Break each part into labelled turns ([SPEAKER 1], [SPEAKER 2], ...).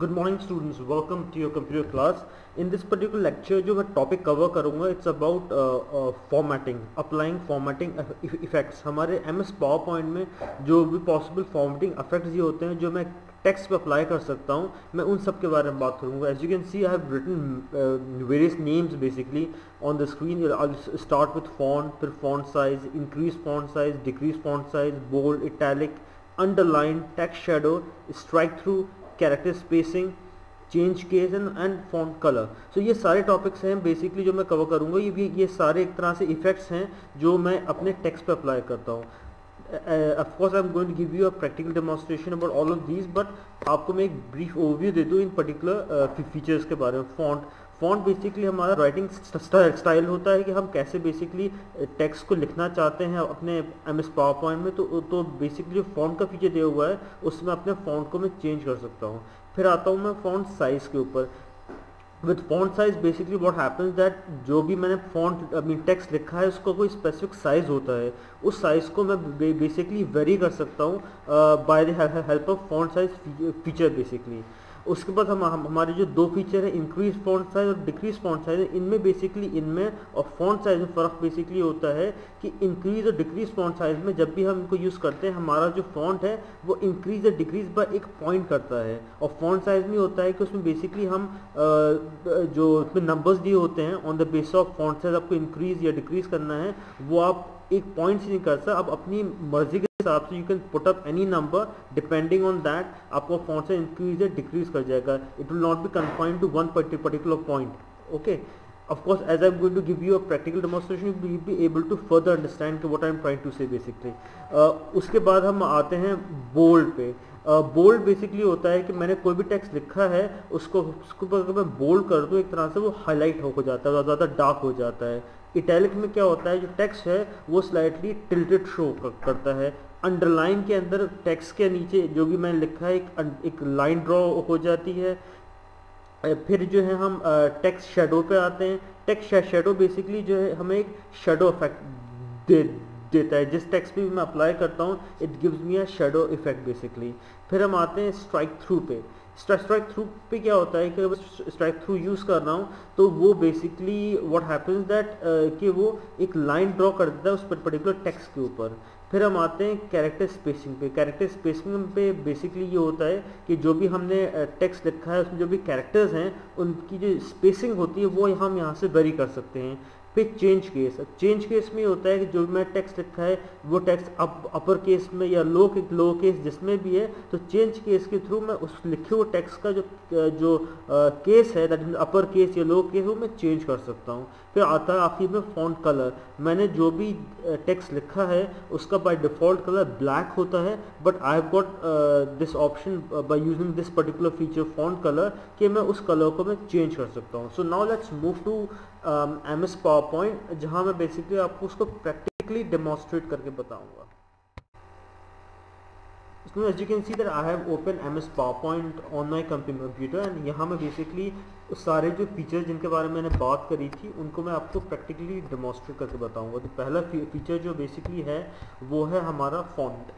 [SPEAKER 1] Good morning students, welcome to your computer class. In this particular lecture जो मैं topic cover करूंगा it's about formatting, applying formatting effects. हमारे MS PowerPoint में जो भी possible formatting effects ये होते हैं जो मैं टेक्स्ट पे अप्लाई कर सकता हूँ, मैं उन सब के बारे में बात करूंगा। As you can see I have written various names basically on the screen. I start with font, फिर font size, increase font size, decrease font size, bold, italic, underline, text shadow, strike through, character spacing, change case and font colour. So ये सारे topics हैं basically जो मैं cover करूंगा। ये सारे एक तरह से इफेक्ट्स हैं जो मैं अपने टेक्स्ट पे अप्लाई करता हूँ। Of course I am going to give you a practical demonstration about all of these, but आपको मैं एक ब्रीफ ओवरव्यू दे दूँ इन पर्टिकुलर फीचर्स के बारे में। फॉन्ट बेसिकली हमारा राइटिंग स्टाइल होता है कि हम कैसे बेसिकली टेक्स्ट को लिखना चाहते हैं अपने एमएस पावर पॉइंट में। तो बेसिकली जो फॉन्ट का फीचर दिया हुआ है उसमें अपने फॉन्ट को मैं चेंज कर सकता हूँ। फिर आता हूँ मैं फॉन्ट साइज़ के ऊपर। With font size basically what happens that जो भी मैंने फॉन्ट टेक्स्ट लिखा है उसका कोई स्पेसिफिक साइज होता है, उस साइज को मैं बेसिकली वेरी कर सकता हूँ by the help of font size feature basically. उसके बाद हमारे जो दो फीचर है, इंक्रीज फॉन्ट साइज और डिक्रीज फॉन्ट साइज, इनमें बेसिकली इनमें और फॉन्ट साइज में फ़र्क बेसिकली होता है कि इंक्रीज और डिक्रीज फॉन्ट साइज में जब भी हम इनको यूज़ करते हैं हमारा जो फॉन्ट है वो इंक्रीज या डिक्रीज बाय एक पॉइंट करता है। और फॉन्ट साइज में होता है कि उसमें बेसिकली हम जो उसमें नंबर्स दिए होते हैं on the base of font size आपको इंक्रीज या डिक्रीज करना है वो आप एक पॉइंट से नहीं कर सकते, आप अपनी मर्जी के हिसाब से you can put up any number depending on that आपको फॉन्ट से इंक्रीज या डिक्रीज कर जाएगा। It will not be confined to one particular point. Okay, of course as I'm going to give you a practical demonstration you will be able to further understand what I'm trying to say basically। उसके बाद हम आते हैं bold पे। Bold basically होता है कि मैंने कोई भी टेक्स्ट लिखा है उसको अगर मैं बोल्ड कर दूँ एक तरह से वो हाईलाइट हो जाता है, ज़्यादा डार्क हो जाता है। इटैलिक में क्या होता है, जो टेक्स्ट है वो स्लाइटली टिल्टेड शो करता है। अंडरलाइन के अंदर टेक्स्ट के नीचे जो भी मैंने लिखा है एक लाइन ड्रॉ हो जाती है। फिर जो है हम टेक्स्ट शेडो पे आते हैं। टेक्स्ट शेडो बेसिकली जो है हमें एक शेडो इफेक्ट देता है। जिस टेक्स्ट पे भी मैं अप्लाई करता हूँ it gives me a shadow effect basically. फिर हम आते हैं स्ट्राइक थ्रू पे। स्ट्राइक थ्रू पे क्या होता है कि अगर स्ट्राइक थ्रू यूज़ कर रहा हूँ तो वो बेसिकली व्हाट हैपेंस दैट कि वो एक लाइन ड्रॉ कर देता है उस पर्टिकुलर टेक्स्ट के ऊपर। फिर हम आते हैं कैरेक्टर स्पेसिंग पे। कैरेक्टर स्पेसिंग पे बेसिकली ये होता है कि जो भी हमने टेक्स्ट लिखा है उसमें जो भी कैरेक्टर्स हैं उनकी जो स्पेसिंग होती है वो हम यहाँ से वेरी कर सकते हैं। फिर चेंज केस। चेंज केस में होता है कि जो मैं टेक्स्ट लिखा है वो टेक्स्ट अपर केस में या लो केस जिसमें भी है, तो चेंज केस के थ्रू मैं उस लिखे हुए टेक्स्ट का जो केस है दैट अपर केस या लो केस वो मैं चेंज कर सकता हूँ। फिर आता है आखिर में फॉन्ट कलर। मैंने जो भी टेक्स्ट लिखा है उसका बाय डिफ़ॉल्ट कलर ब्लैक होता है, but I have got this option by using this particular feature font colour कि मैं उस कलर को मैं चेंज कर सकता हूँ। So now let's move to MS PowerPoint जहाँ मैं बेसिकली आपको उसको प्रैक्टिकली डेमोन्स्ट्रेट करके बताऊँगा। इसमें as you can see that I have opened MS PowerPoint on my computer and यहाँ मैं बेसिकली सारे जो फीचर जिनके बारे में मैंने बात करी थी उनको मैं आपको प्रैक्टिकली डेमोन्स्ट्रेट करके बताऊंगा। तो पहला फीचर जो बेसिकली है वो है हमारा font.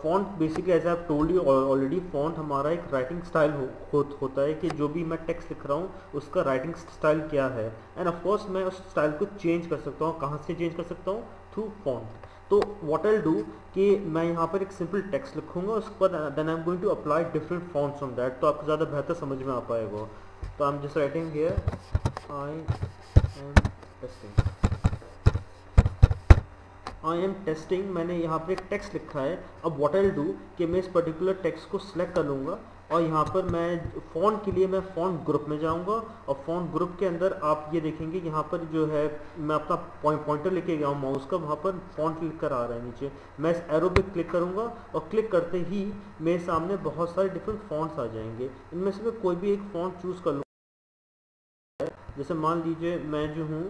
[SPEAKER 1] Font basically as I told you already, font हमारा एक राइटिंग स्टाइल होता है कि जो भी मैं टेक्स्ट लिख रहा हूँ उसका राइटिंग स्टाइल क्या है। एंड ऑफ कोर्स मैं उस स्टाइल को चेंज कर सकता हूँ। कहाँ से चेंज कर सकता हूँ? Through font. तो व्हाट आई डू कि मैं यहाँ पर एक सिंपल टेक्स्ट लिखूंगा, उसके बाद then I am going to apply different fonts on that, तो आपको ज़्यादा बेहतर समझ में आ पाएगा। तो I am just writing here I am testing. मैंने यहाँ पर एक टेक्स्ट लिखा है। अब व्हाट आई डू कि मैं इस पर्टिकुलर टेक्स्ट को सिलेक्ट कर लूँगा और यहाँ पर मैं फ़ॉन्ट के लिए मैं फ़ॉन्ट ग्रुप में जाऊँगा और फ़ॉन्ट ग्रुप के अंदर आप ये देखेंगे यहाँ पर जो है मैं अपना पॉइंटर लेके गया हूँ माउस का, वहाँ पर फ़ॉन्ट लिख कर आ रहा है नीचे। मैं इस एरो पे क्लिक करूँगा और क्लिक करते ही मेरे सामने बहुत सारे डिफरेंट फ़ॉन्ट्स आ जाएंगे। इनमें से मैं कोई भी एक फ़ॉन्ट चूज़ कर लूँगा। जैसे मान लीजिए मैं जो हूँ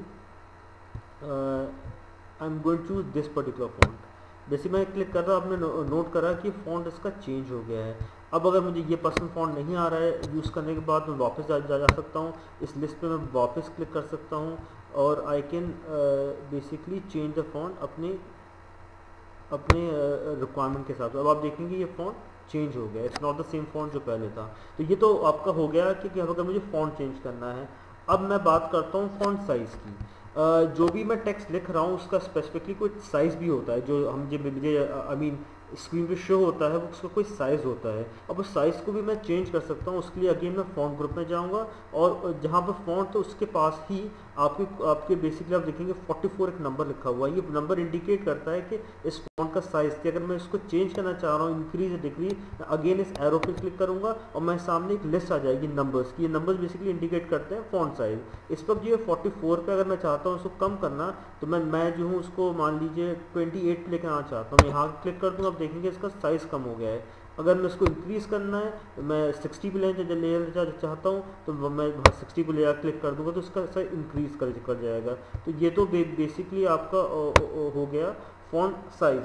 [SPEAKER 1] I am going to choose this particular font. जैसे मैं क्लिक कर रहा हूँ आपने नोट करा कि फ़ॉन्ट इसका चेंज हो गया है। अब अगर मुझे ये पसंद फॉन्ट नहीं आ रहा है यूज़ करने के बाद मैं वापस जा सकता हूँ। इस लिस्ट पे मैं वापस क्लिक कर सकता हूँ और I can basically change the font अपने रिक्वायरमेंट के हिसाब से। अब आप देखेंगे ये फॉन्ट चेंज हो गया, it's not the same font जो पहले था। तो ये तो आपका हो गया कि अगर मुझे फॉन्ट चेंज करना है। अब मैं बात करता हूँ फॉन्ट साइज़ की। जो भी मैं टेक्स्ट लिख रहा हूँ उसका स्पेसिफिकली कोई साइज़ भी होता है, जो हम जो मुझे आई मीन स्क्रीन पे शो होता है वो उसका कोई साइज़ होता है। अब उस साइज़ को भी मैं चेंज कर सकता हूँ। उसके लिए अगेन मैं फ़ॉन्ट ग्रुप में जाऊँगा और जहाँ पर फ़ॉन्ट तो उसके पास ही आपके बेसिकली आप देखेंगे 44 एक नंबर लिखा हुआ है। ये नंबर इंडिकेट करता है कि इस फ़ॉन्ट का साइज़ कि अगर मैं इसको चेंज करना चाह रहा हूँ इंक्रीज या डिक्रीज, अगेन इस एरो पे क्लिक करूँगा और मैं सामने एक लिस्ट आ जाएगी नंबर्स की। ये नंबर्स बेसिकली इंडिकेट करते हैं फ़ॉन्ट साइज़। इस वक्त जो है 44 पे अगर मैं चाहता हूँ उसको कम करना, तो मैं जो हूँ उसको मान लीजिए 28 लेकर आना चाहता हूँ। यहाँ क्लिक कर दूँ, आप देखेंगे इसका साइज़ कम हो गया है। अगर मैं इसको इंक्रीज़ करना है, मैं 60 पे लेना चाहता हूँ तो मैं 60 पे ले क्लिक कर दूंगा तो इसका साइज इंक्रीज़ कर जाएगा। तो ये तो बेसिकली आपका हो गया फ़ॉन्ट साइज़।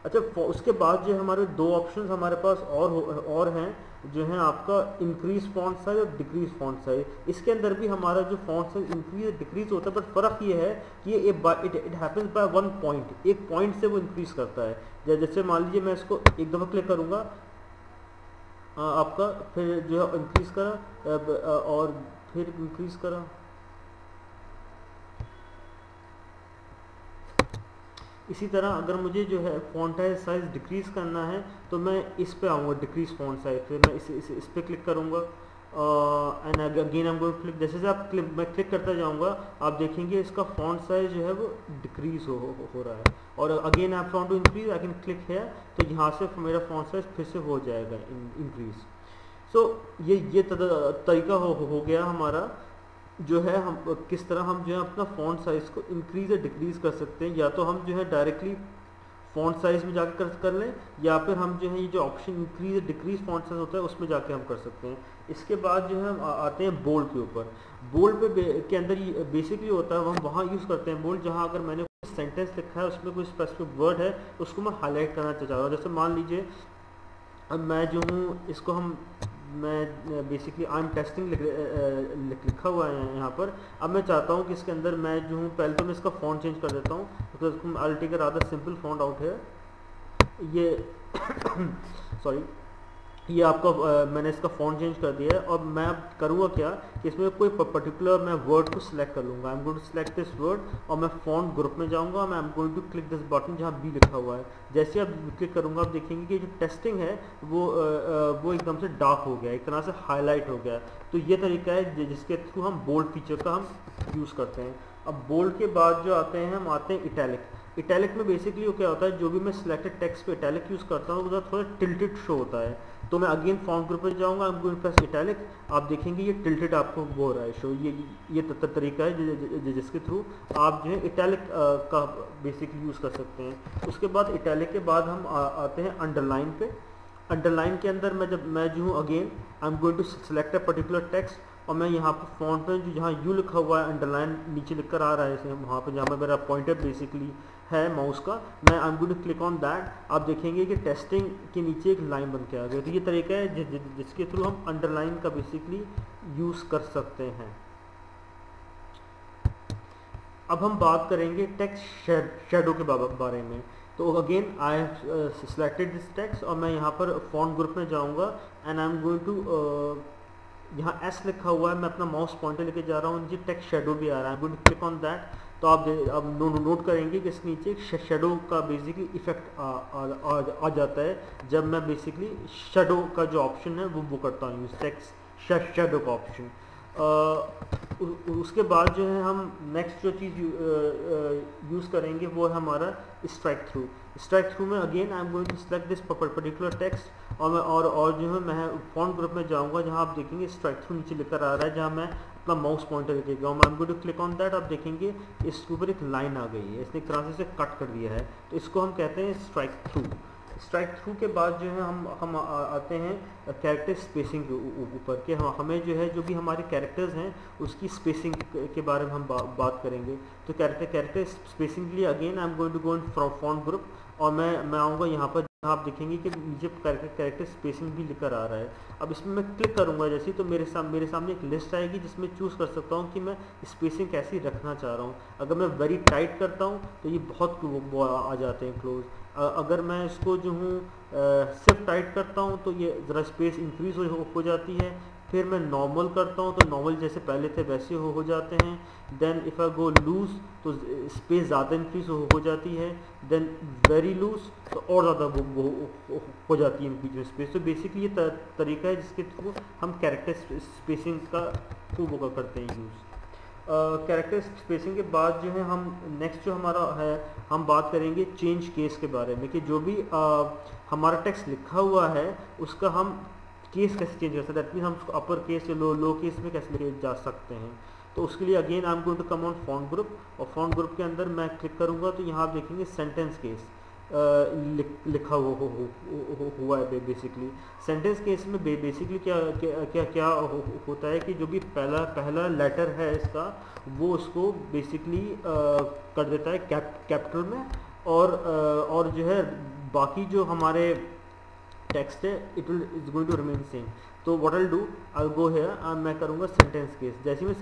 [SPEAKER 1] अच्छा, उसके बाद जो हमारे दो ऑप्शंस हमारे पास और हैं, जो है आपका इंक्रीज फॉन्ट साइज और डिक्रीज फॉन्ट साइज। इसके अंदर भी हमारा जो फॉन्ट साइज इंक्रीज डिक्रीज होता है, बट फ़र्क ये है कि इट हैपेंस बाय 1 पॉइंट, एक पॉइंट से वो इंक्रीज करता है। जैसे मान लीजिए मैं इसको एक दफ़ा क्लिक करूँगा आपका, फिर जो है इंक्रीज करा और फिर इंक्रीज करा। इसी तरह अगर मुझे जो है फॉन्ट साइज डिक्रीज़ करना है तो मैं इस पे आऊँगा डिक्रीज फॉन्ट साइज, फिर मैं इस पे क्लिक करूँगा and again I am going to click. जैसे आप मैं क्लिक करता जाऊँगा आप देखेंगे इसका फॉन्ट साइज जो है वो डिक्रीज हो रहा है। और again I want to increase, I can click है, तो यहाँ से मेरा फॉन्ट साइज फिर से हो जाएगा इंक्रीज। सो ये तरीका हो गया हमारा, जो है हम किस तरह हम जो है अपना फ़ॉन्ट साइज़ को इंक्रीज़ या डिक्रीज़ कर सकते हैं। या तो हम जो है डायरेक्टली फ़ॉन्ट साइज़ में जाकर कर लें, या फिर हम जो है ये जो ऑप्शन इंक्रीज़ या डिक्रीज़ फ़ॉन्ट साइज़ होता है उसमें जाके हम कर सकते हैं। इसके बाद जो है हम आते हैं बोल्ड के ऊपर। बोल्ड के अंदर ये बेसिकली होता है हम वहाँ यूज़ करते हैं बोल्ड, जहाँ अगर मैंने कोई सेंटेंस लिखा है उसमें कोई स्पेसिफिक वर्ड है उसको मैं हाईलाइट करना चाह रहा हूँ। जैसे मान लीजिए अब मैं जो हूँ इसको मैं बेसिकली आई एम टेस्टिंग लिखा हुआ है यहाँ पर। अब मैं चाहता हूँ कि इसके अंदर मैं जो हूँ पहले तो मैं इसका फ़ॉन्ट चेंज कर देता हूँ, तो I will take a rather simple font out है ये सॉरी, ये आपका मैंने इसका फ़ॉन्ट चेंज कर दिया है। और मैं अब करूँगा क्या कि इसमें कोई पर्टिकुलर मैं वर्ड को सिलेक्ट कर लूँगा। I am going to select this word और मैं फ़ॉन्ट ग्रुप में जाऊँगा, मैं am going to click this button जहाँ बी लिखा हुआ है। जैसे आप क्लिक करूँगा आप देखेंगे कि जो टेस्टिंग है वो एकदम से डार्क हो गया, एक तरह से हाईलाइट हो गया। तो ये तरीका है जिसके थ्रू हम बोल्ड फीचर का हम यूज़ करते हैं। अब बोल्ड के बाद जो आते हैं हम आते हैं इटैलिक। इटैलिक में बेसिकली वो क्या होता है, जो भी मैं सिलेक्टेड टेक्स्ट पे इटैलिक यूज़ करता हूँ वो थोड़ा टिल्टेड शो होता है। तो मैं अगेन फॉन्ट ग्रुप पे जाऊँगा, I am going to press italic, आप देखेंगे ये टिल्टेड आपको वो हो रहा है शो। ये तरीका है जिसके थ्रू आप जो है इटैलिक का बेसिकली यूज़ कर सकते हैं। उसके बाद इटैलिक के बाद हम आते हैं अंडरलाइन पे। अंडरलाइन के अंदर मैं जो हूँ again I am going to select a particular text और मैं यहाँ पर फॉन्ट पे जो जहाँ यू लिखा हुआ है अंडरलाइन नीचे लिख कर आ रहा है जैसे वहाँ पर जहाँ पर मेरा पॉइंटर बेसिकली है माउस का, मैं I am going to click on that. आप देखेंगे कि टेस्टिंग के नीचे एक लाइन बन के आ गई। तो ये तरीका है जिसके थ्रू हम अंडरलाइन का बेसिकली यूज़ कर सकते हैं। अब हम बात करेंगे टेक्स्ट शेडो के बारे में। तो again I have selected this text और मैं यहाँ पर फॉन्ट ग्रुप में जाऊँगा and I am going to यहाँ एस लिखा हुआ है, मैं अपना माउस पॉइंटर लेके जा रहा हूँ, नीचे टेक्स्ट शेडो भी आ रहा है, I am going to click on that. तो आप नोट करेंगे कि इसके नीचे शेडो का बेसिकली इफेक्ट आ जाता है जब मैं बेसिकली शेडो का जो ऑप्शन है वो करता हूँ टेक्स्ट शेडो का ऑप्शन। उसके बाद जो है हम नेक्स्ट जो चीज़ यूज़ करेंगे वो है हमारा स्ट्राइक थ्रू। स्ट्राइक थ्रू में again I am going to select this particular text और मैं और जो है मैं फॉन्ट ग्रुप में जाऊंगा जहां आप देखेंगे स्ट्राइक थ्रू नीचे लेकर आ रहा है, जहां मैं अपना माउस पॉइंटर लेके गया हूँ। I am going to click on that, आप देखेंगे इसके ऊपर एक लाइन आ गई है, इसने एक तरह से कट कर दिया है। तो इसको हम कहते हैं स्ट्राइक थ्रू। स्ट्राइक थ्रू के बाद जो है हम आते हैं कैरेक्टर स्पेसिंग के ऊपर के हमें जो है जो भी हमारे कैरेक्टर्स हैं उसकी स्पेसिंग के बारे में हम बात करेंगे। तो कैरेक्टर स्पेसिंग के लिए again I am going to go in font group और मैं आऊँगा यहाँ पर, आप देखेंगे कि नीचे कैरेक्टर स्पेसिंग भी लिखकर आ रहा है। अब इसमें मैं क्लिक करूँगा जैसे तो मेरे सामने एक लिस्ट आएगी जिसमें चूज़ कर सकता हूँ कि मैं स्पेसिंग कैसी रखना चाह रहा हूँ। अगर मैं वेरी टाइट करता हूँ तो ये बहुत आ जाते हैं क्लोज। अगर मैं इसको जो हूँ शिफ्ट टाइट करता हूँ तो ये ज़रा स्पेस इंक्रीज हो जाती है। फिर मैं नॉर्मल करता हूँ तो नॉर्मल जैसे पहले थे वैसे हो जाते हैं। Then if I go loose तो स्पेस ज़्यादा इंक्रीज हो जाती है। देन वेरी लूज तो और ज़्यादा हो जाती है बीच में स्पेस। तो बेसिकली ये तरीका है जिसके थ्रू हम कैरेक्टर स्पेसिंग का खूब वो करते हैं यूज़। कैरेक्टर स्पेसिंग के बाद जो है हम नेक्स्ट जो हमारा है हम बात करेंगे चेंज केस के बारे में कि जो भी हमारा टेक्स्ट लिखा हुआ है उसका हम केस कैसे चेंज कर सकते हैं। दैट मीन हम उसको अपर केस या लो केस में कैसे लेके जा सकते हैं। तो उसके लिए again I am going to come on font group, और फॉन्ट ग्रुप के अंदर मैं क्लिक करूँगा तो यहाँ आप देखेंगे सेंटेंस केस लिखा हुआ है। बेसिकली सेंटेंस केस में बेसिकली क्या होता है कि जो भी पहला लेटर है इसका वो उसको बेसिकली कर देता है कैपिटल में, और जो है बाकी जो हमारे टेक्स्ट है it will is going to remain same. तो what I do, I go here मैं करूँगा सेंटेंस केस। जैसे मैं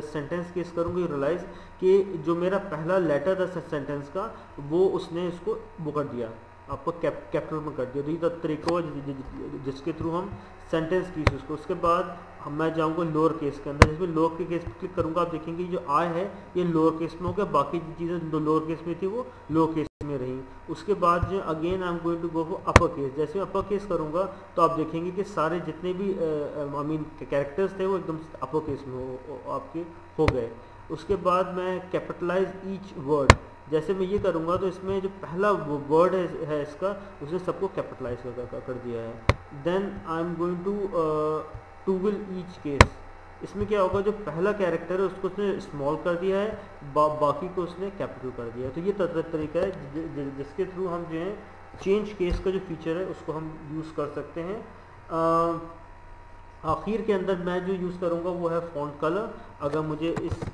[SPEAKER 1] सेंटेंस केस करूँगा यू रियलाइज कि जो मेरा पहला लेटर था सेंटेंस का वो उसने इसको वो कर दिया, आपको कैपिटल में कर दिया। तो ये तरीका हुआ जिसके थ्रू हम सेंटेंस की उसको। उसके बाद मैं जाऊँगा लोअर केस के अंदर, जिसमें लोअर के केस पर क्लिक करूँगा आप देखेंगे जो आई है ये लोअर केस में हो गया, बाकी चीज़ें जो लोअर केस में थी वो लोअर केस में रही। उसके बाद जो again I am going to go for upper case. जैसे मैं अपर केस करूँगा तो आप देखेंगे कि सारे जितने भी आई मीन कैरेक्टर्स थे वो एकदम अपर केस में आपके हो गए। उसके बाद मैं कैपिटलाइज ईच वर्ड, जैसे मैं ये करूँगा तो इसमें जो पहला वर्ड है इसका उसने सबको कैपिटलाइज कर दिया है। Then I am going to will each case, इसमें क्या होगा जो पहला कैरेक्टर है उसको उसने स्मॉल कर दिया है, बाकी को उसने कैपिटल कर दिया है। तो ये तरीका है जिसके थ्रू हम जो है चेंज केस का जो फीचर है उसको हम यूज़ कर सकते हैं। आखिर के अंदर मैं जो यूज़ करूँगा वो है फॉन्ट कलर। अगर मुझे इस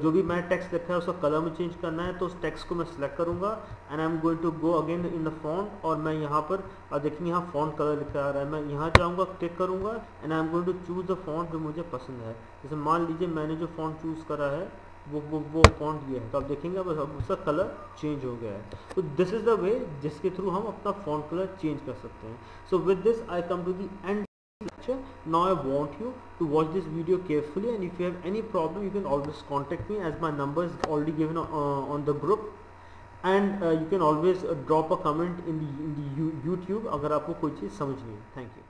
[SPEAKER 1] जो भी मैं टेक्स्ट लिखा है उसका कलर में चेंज करना है तो उस टेक्स्ट को मैं सिलेक्ट करूँगा and I am going to go again in the font, और मैं यहाँ पर देखेंगे यहाँ फॉन्ट कलर लिखा आ रहा है। मैं यहाँ जाऊँगा क्लिक करूँगा and I am going to choose the font जो मुझे पसंद है। जैसे मान लीजिए मैंने जो फॉन्ट चूज़ करा है वो फॉन्ट ये है, तो आप देखेंगे अब उसका कलर चेंज हो गया है। तो दिस इज़ द वे जिसके थ्रू हम अपना फॉन्ट कलर चेंज कर सकते हैं। So with this I come to the end lecture. Now I want you to watch this video carefully, and if you have any problem you can always contact me as my number is already given on the group, and you can always drop a comment in the YouTube अगर आपको कोई चीज़ समझ नहीं है। Thank you.